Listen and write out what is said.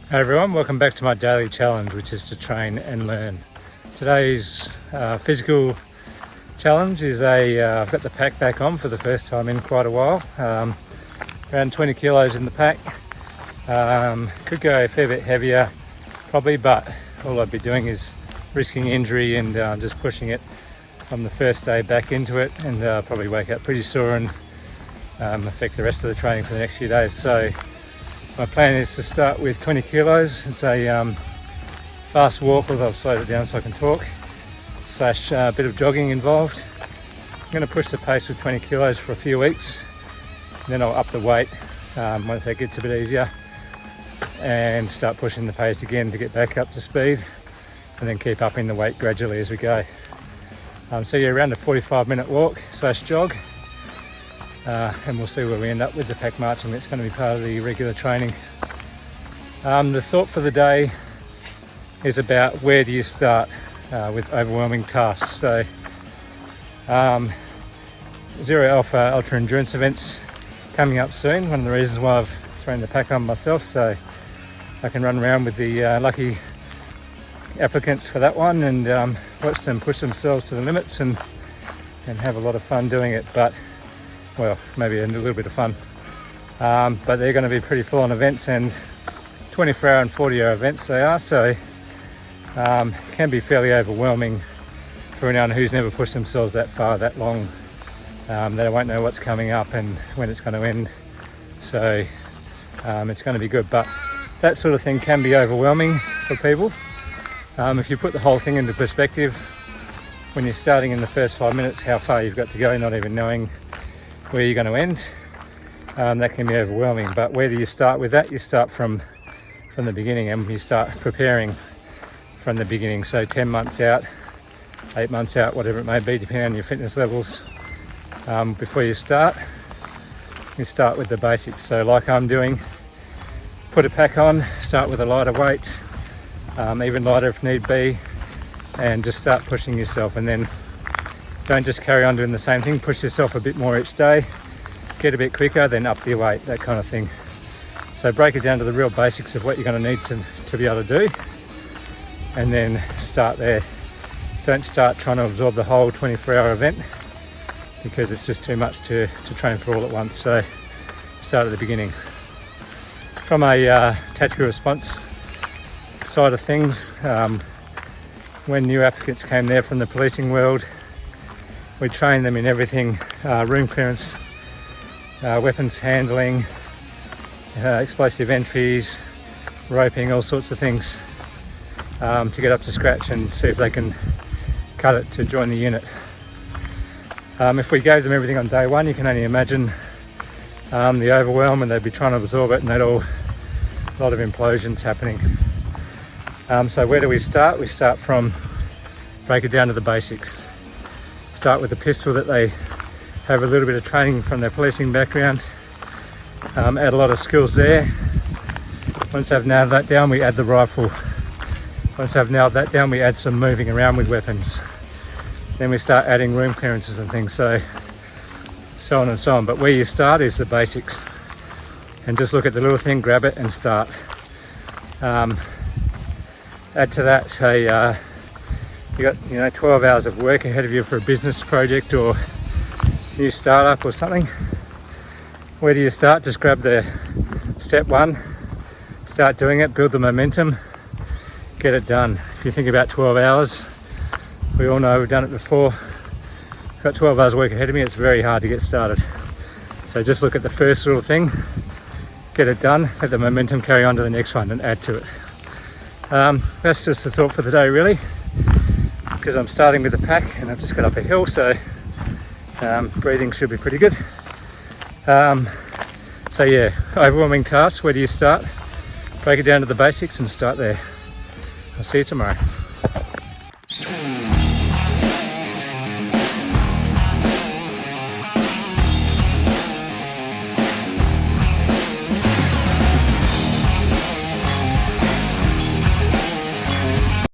Hey everyone, welcome back to my daily challenge, which is to train and learn. Today's physical challenge is I've got the pack back on for the first time in quite a while. Around 20 kilos in the pack. Could go a fair bit heavier probably, but all I'd be doing is risking injury and just pushing it from the first day back into it, and probably wake up pretty sore and affect the rest of the training for the next few days. So my plan is to start with 20 kilos. It's a fast walk, although I've slowed it down so I can talk, slash a bit of jogging involved. I'm going to push the pace with 20 kilos for a few weeks, and then I'll up the weight once that gets a bit easier and start pushing the pace again to get back up to speed, and then keep upping the weight gradually as we go. So yeah, around a 45-minute walk slash jog. And we'll see where we end up with the pack marching. It's going to be part of the regular training. The thought for the day is about where do you start with overwhelming tasks. So Zero Alpha Ultra Endurance events coming up soon. One of the reasons why I've thrown the pack on myself, so I can run around with the lucky applicants for that one and watch them push themselves to the limits and have a lot of fun doing it. But well, maybe a little bit of fun, but they're going to be pretty full-on events, and 24-hour and 40-hour events they are, so it can be fairly overwhelming for anyone who's never pushed themselves that far, that long. They won't know what's coming up and when it's going to end, so it's going to be good, but that sort of thing can be overwhelming for people. If you put the whole thing into perspective, when you're starting in the first 5 minutes, how far you've got to go, not even knowing where you're going to end, that can be overwhelming. But where do you start with that? You start from the beginning, and you start preparing from the beginning. So 10 months out, 8 months out, whatever it may be, depending on your fitness levels. Before you start with the basics. So like I'm doing, put a pack on, start with a lighter weight, even lighter if need be, and just start pushing yourself, and then don't just carry on doing the same thing. Push yourself a bit more each day, get a bit quicker, then up your weight, that kind of thing. So break it down to the real basics of what you're going to need to be able to do, and then start there. Don't start trying to absorb the whole 24-hour event, because it's just too much to train for all at once. So start at the beginning. From a tactical response side of things, when new applicants came there from the policing world, we train them in everything, room clearance, weapons handling, explosive entries, roping, all sorts of things, to get up to scratch and see if they can cut it to join the unit. If we gave them everything on day one, you can only imagine the overwhelm, and they'd be trying to absorb it, and a lot of implosions happening. So where do we start? We start from, break it down to the basics. Start with the pistol that they have a little bit of training from their policing background. Add a lot of skills there. Once they've nailed that down, we add the rifle. Once they've nailed that down, we add some moving around with weapons. Then we start adding room clearances and things, so on and so on. But where you start is the basics, and just look at the little thing, grab it and start. Add to that you got 12 hours of work ahead of you for a business project or new startup or something. Where do you start? Just grab the step one, start doing it, build the momentum, get it done. If you think about 12 hours, we all know we've done it before. I've got 12 hours work ahead of me, it's very hard to get started. So just look at the first little thing, get it done, let the momentum carry on to the next one and add to it. That's just the thought for the day, really, because I'm starting with the pack and I've just got up a hill, so breathing should be pretty good. So yeah, overwhelming tasks, where do you start? Break it down to the basics and start there. I'll see you tomorrow.